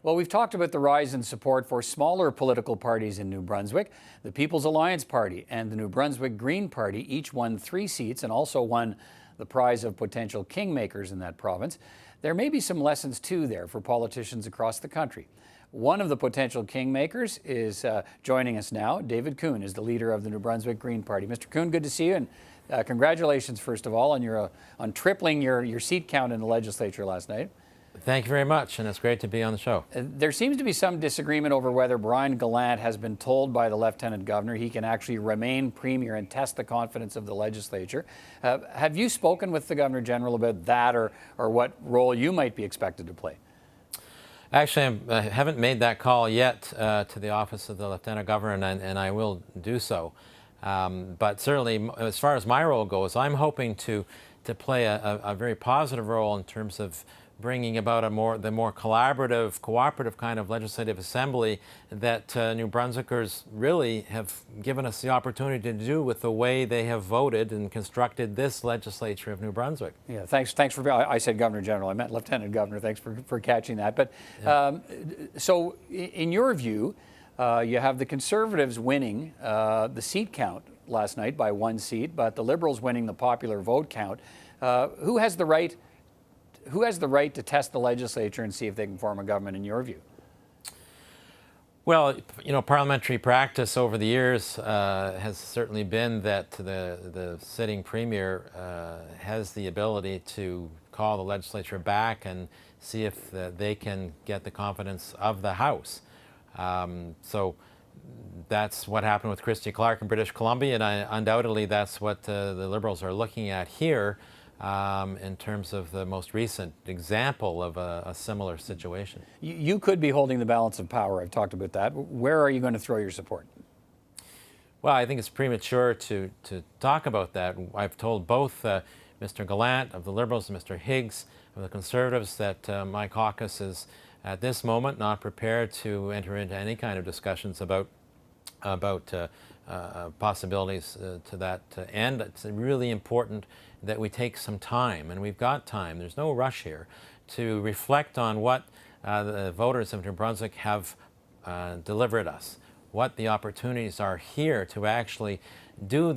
Well, we've talked about the rise in support for smaller political parties in New Brunswick. The People's Alliance Party and the New Brunswick Green Party each won 3 seats and also won the prize of potential kingmakers in that province. There may be some lessons too there for politicians across the country. One of the potential kingmakers is joining us now. David Coon is the leader of the New Brunswick Green Party. Mr. Coon, good to see you, and congratulations, first of all, on tripling your seat count in the legislature last night. Thank you very much, and it's great to be on the show. There seems to be some disagreement over whether Brian Gallant has been told by the Lieutenant Governor he can actually remain Premier and test the confidence of the legislature. Have you spoken with the Governor-General about that, or what role you might be expected to play? Actually, I haven't made that call yet to the office of the Lieutenant Governor, and I will do so. But certainly, as far as my role goes, I'm hoping to play a very positive role in terms of bringing about the more collaborative, cooperative kind of legislative assembly that New Brunswickers really have given us the opportunity to do with the way they have voted and constructed this legislature of New Brunswick. Yeah, thanks for. I said Governor General. I meant Lieutenant Governor. Thanks for catching that. But so, in your view, you have the Conservatives winning the seat count last night by 1 seat, but the Liberals winning the popular vote count. Who has the right to test the legislature and see if they can form a government, in your view? Well, you know, parliamentary practice over the years has certainly been that the sitting Premier has the ability to call the legislature back and see if they can get the confidence of the House. So that's what happened with Christy Clark in British Columbia, and undoubtedly that's what the Liberals are looking at here. In terms of the most recent example of a similar situation. You could be holding the balance of power. I've talked about that. Where are you going to throw your support? Well, I think it's premature to talk about that. I've told both Mr. Gallant of the Liberals and Mr. Higgs of the Conservatives that my caucus is at this moment not prepared to enter into any kind of discussions about possibilities to that end. It's really important that we take some time, and we've got time. There's no rush here to reflect on what the voters of New Brunswick have delivered us, what the opportunities are here to actually do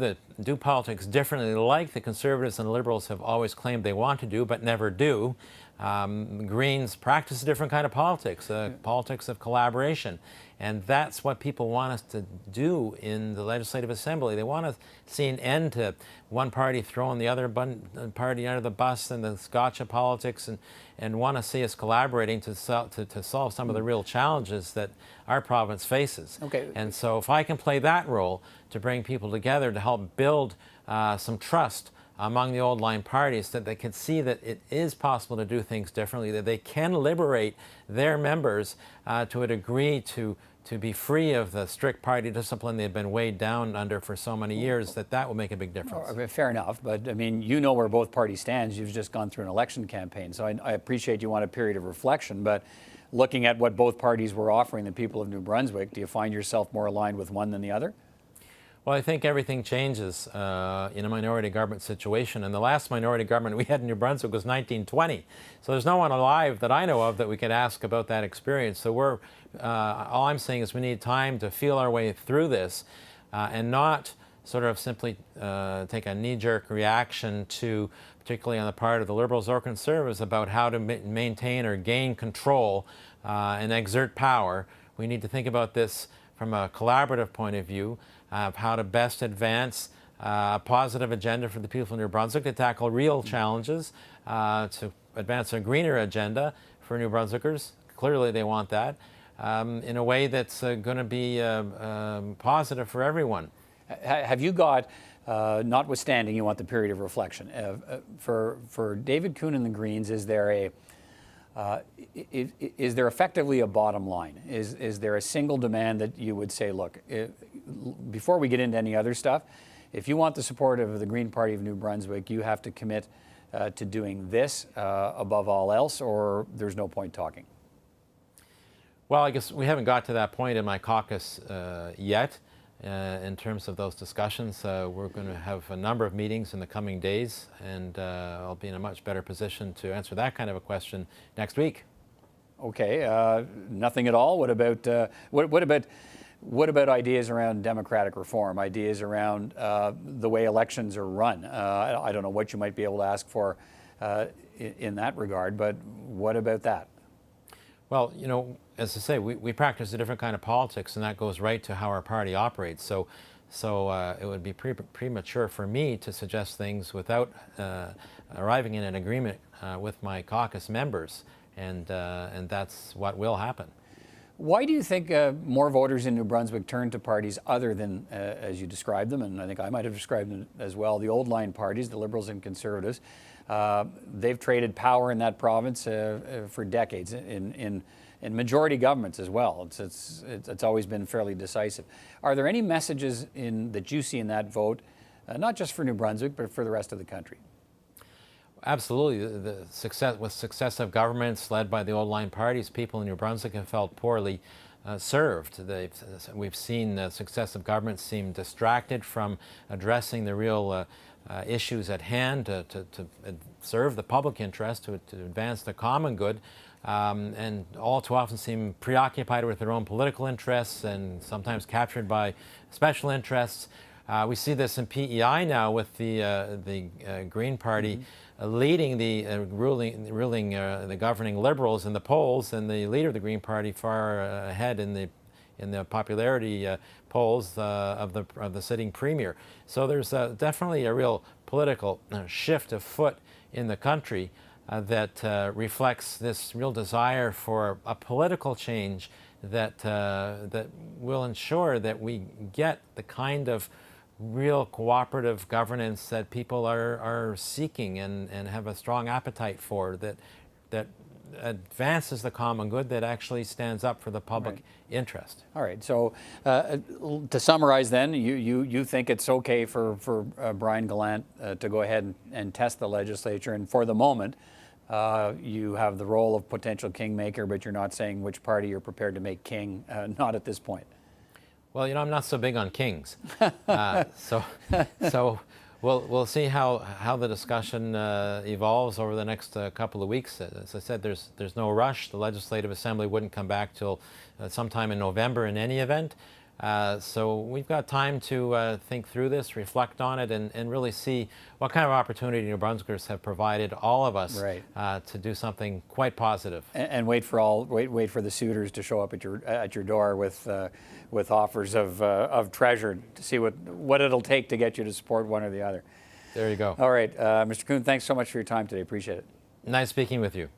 politics differently, like the Conservatives and Liberals have always claimed they want to do but never do. Greens practice a different kind of politics, politics of collaboration. And that's what people want us to do in the Legislative Assembly. They want to see an end to one party throwing the other party under the bus and the gotcha politics, and want to see us collaborating to solve some of the real challenges that our province faces. Okay. And so if I can play that role to bring people together to help build some trust among the old line parties, that they can see that it is possible to do things differently, that they can liberate their members to a degree to be free of the strict party discipline they've been weighed down under for so many years, that will make a big difference. Oh, fair enough, but I mean, you know where both parties stand. You've just gone through an election campaign, so I appreciate you want a period of reflection, but looking at what both parties were offering the people of New Brunswick, do you find yourself more aligned with one than the other? Well, I think everything changes in a minority government situation, and the last minority government we had in New Brunswick was 1920. So there's no one alive that I know of that we could ask about that experience. So all I'm saying is we need time to feel our way through this and not sort of simply take a knee-jerk reaction to, particularly on the part of the Liberals or Conservatives, about how to maintain or gain control and exert power. We need to think about this from a collaborative point of view, of how to best advance a positive agenda for the people of New Brunswick, to tackle real challenges, to advance a greener agenda for New Brunswickers. Clearly they want that, in a way that's going to be positive for everyone. Have you got, notwithstanding you want the period of reflection, for David Coon and the Greens, is there effectively a bottom line? Is there a single demand that you would say, look, before we get into any other stuff, if you want the support of the Green Party of New Brunswick, you have to commit to doing this above all else, or there's no point talking? Well, I guess we haven't got to that point in my caucus yet. In terms of those discussions, we're going to have a number of meetings in the coming days, and I'll be in a much better position to answer that kind of a question next week. Okay, nothing at all. What about what about ideas around democratic reform? Ideas around the way elections are run? I don't know what you might be able to ask for in that regard, but what about that? Well, you know, as I say, we practice a different kind of politics, and that goes right to how our party operates. So it would be premature for me to suggest things without arriving in an agreement with my caucus members, and that's what will happen. Why do you think more voters in New Brunswick turn to parties other than, as you described them, and I think I might have described them as well, the old line parties, the Liberals and Conservatives? They've traded power in that province for decades, in majority governments as well. It's always been fairly decisive. Are there any messages that you see in that vote, not just for New Brunswick, but for the rest of the country? Absolutely. With successive governments led by the old line parties, people in New Brunswick have felt poorly served. We've seen successive governments seem distracted from addressing the real issues at hand to serve the public interest, to advance the common good, and all too often seem preoccupied with their own political interests and sometimes captured by special interests. We see this in PEI now with the Green Party leading the the governing Liberals in the polls, and the leader of the Green Party far ahead in the popularity polls of the sitting premier. So there's definitely a real political shift afoot in the country that reflects this real desire for a political change that will ensure that we get the kind of real cooperative governance that people are seeking and have a strong appetite for, that advances the common good, that actually stands up for the public interest. All right. So to summarize then, you think it's okay for Brian Gallant to go ahead and test the legislature, and for the moment you have the role of potential kingmaker, but you're not saying which party you're prepared to make king, not at this point. Well, you know, I'm not so big on kings, so we'll see how the discussion evolves over the next couple of weeks. As I said, there's no rush. The Legislative Assembly wouldn't come back till sometime in November in any event. So we've got time to think through this, reflect on it, and really see what kind of opportunity New Brunswickers have provided all of us to do something quite positive. And wait for the suitors to show up at your door with offers of treasure to see what it'll take to get you to support one or the other. There you go. All right, Mr. Coon, thanks so much for your time today. Appreciate it. Nice speaking with you.